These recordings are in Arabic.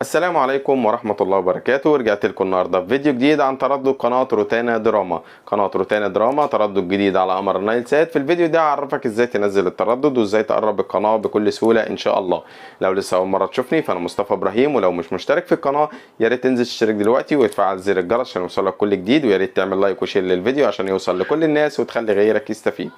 السلام عليكم ورحمة الله وبركاته. رجعت لكم النهارده في فيديو جديد عن تردد قناة روتانا دراما. قناة روتانا دراما تردد جديد على قمر النايل سات. في الفيديو ده هعرفك ازاي تنزل التردد وازاي تقرب القناة بكل سهولة ان شاء الله. لو لسه اول مرة تشوفني فانا مصطفى ابراهيم، ولو مش مشترك في القناة يا ريت تنزل تشترك دلوقتي وتفعل زر الجرس عشان يوصلك كل جديد، ويا ريت تعمل لايك وشير للفيديو عشان يوصل لكل الناس وتخلي غيرك يستفيد.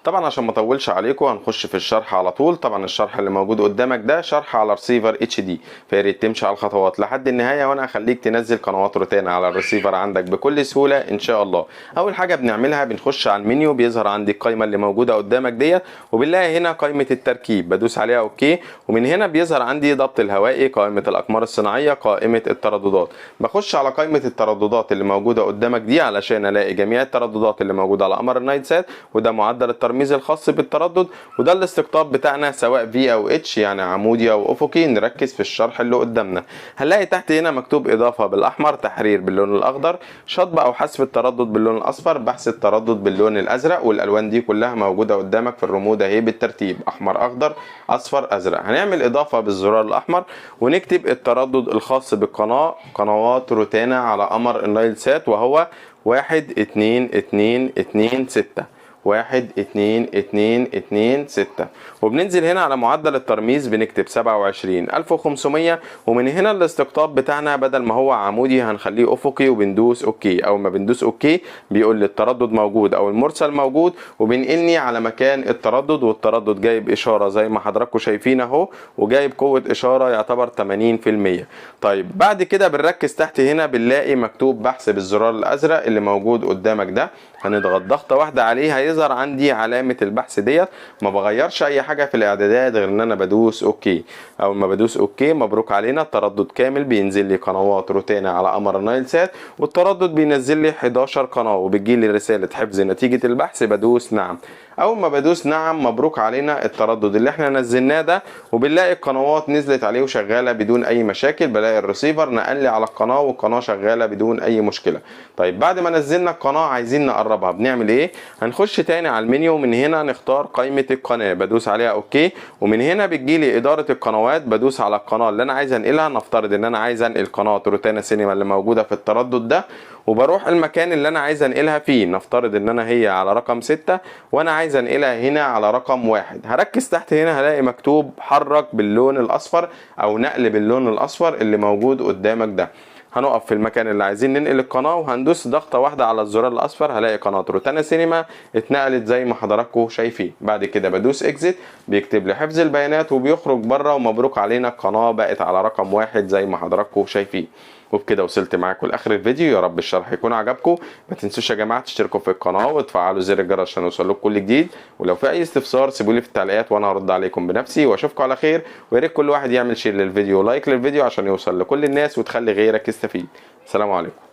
طبعا عشان ما اطولش عليكم هنخش في الشرح على طول. طبعا الشرح اللي موجود قدامك ده شرح على رسيفر اتش دي، فيا ريت تمشي على الخطوات لحد النهايه وانا هخليك تنزل قنوات روتانا على الرسيفر عندك بكل سهوله ان شاء الله. اول حاجه بنعملها بنخش على المنيو، بيظهر عندي القائمه اللي موجوده قدامك ديت، وبنلاقي هنا قائمه التركيب، بدوس عليها اوكي، ومن هنا بيظهر عندي ضبط الهوائي، قائمه الاقمار الصناعيه، قائمه الترددات. بخش على قائمه الترددات اللي موجوده قدامك دي علشان الاقي جميع الترددات اللي موجوده على قمر النايل سات، وده معدل الترميز الخاص بالتردد، وده الاستقطاب بتاعنا سواء في او اتش يعني عمودي او افقي. نركز في الشرح اللي قدامنا، هنلاقي تحت هنا مكتوب اضافه بالاحمر، تحرير باللون الاخضر، شطب او حذف التردد باللون الاصفر، بحث التردد باللون الازرق، والالوان دي كلها موجوده قدامك في الرموز اهي بالترتيب احمر اخضر اصفر ازرق. هنعمل اضافه بالزرار الاحمر ونكتب التردد الخاص بالقناه، قنوات روتانا على قمر النايل سات، وهو 12226 12226. وبننزل هنا على معدل الترميز بنكتب 27500، ومن هنا الاستقطاب بتاعنا بدل ما هو عمودي هنخليه افقي، وبندوس اوكي. اول ما بندوس اوكي بيقول لي التردد موجود او المرسل موجود، وبنقلني على مكان التردد، والتردد جايب اشاره زي ما حضراتكم شايفين اهو، وجايب قوه اشاره يعتبر 80%. طيب بعد كده بنركز تحت هنا بنلاقي مكتوب بحث بالزرار الازرق اللي موجود قدامك ده، هنضغط ضغطه واحده عليه هيظهر عندي علامه البحث ديت. ما بغيرش اي حاجه في الاعدادات غير ان انا بدوس اوكي. اول ما بدوس اوكي مبروك علينا التردد كامل، بينزل لي قنوات روتانا على قمر النايل سات، والتردد بينزل لي 11 قناه، وبتجي لي رساله حفظ نتيجه البحث، بدوس نعم. اول ما بدوس نعم مبروك علينا التردد اللي احنا نزلناه ده، وبنلاقي القنوات نزلت عليه وشغاله بدون اي مشاكل. بلاقي الرسيفر نقل لي على القناه والقناه شغاله بدون اي مشكله. طيب بعد ما نزلنا القناه عايزين نقربها، بنعمل ايه؟ هنخش تاني على المنيو، من هنا نختار قائمه القناه، بدوس عليها اوكي، ومن هنا بتجيلي اداره القنوات، بدوس على القناه اللي انا عايز انقلها. نفترض ان انا عايز انقل قناه روتانا سينما اللي موجوده في التردد ده، وبروح المكان اللي انا عايز انقلها فيه. نفترض ان انا هي على رقم 6 وانا عايز انقلها هنا على رقم 1. هركز تحت هنا هلاقي مكتوب حرك باللون الاصفر او نقل باللون الاصفر اللي موجود قدامك ده. هنقف في المكان اللي عايزين ننقل القناه وهندوس ضغطه واحده على الزرار الاصفر، هلاقي قناه روتانا سينما اتنقلت زي ما حضراتكم شايفين. بعد كده بدوس اكزيت، بيكتب لي حفظ البيانات وبيخرج بره، ومبروك علينا القناه بقت على رقم 1 زي ما حضراتكم شايفين. وبكده وصلت معاكم لاخر الفيديو، يا رب الشرح يكون عجبكم. ما تنسوش يا جماعه تشتركوا في القناه وتفعلوا زر الجرس عشان يوصلكم كل جديد، ولو في اي استفسار سيبولي في التعليقات وانا هرد عليكم بنفسي. واشوفكم على خير، ويا ريت كل واحد يعمل شير للفيديو ولايك للفيديو عشان يوصل لكل الناس وتخلي غيرك يستفيد. السلام عليكم.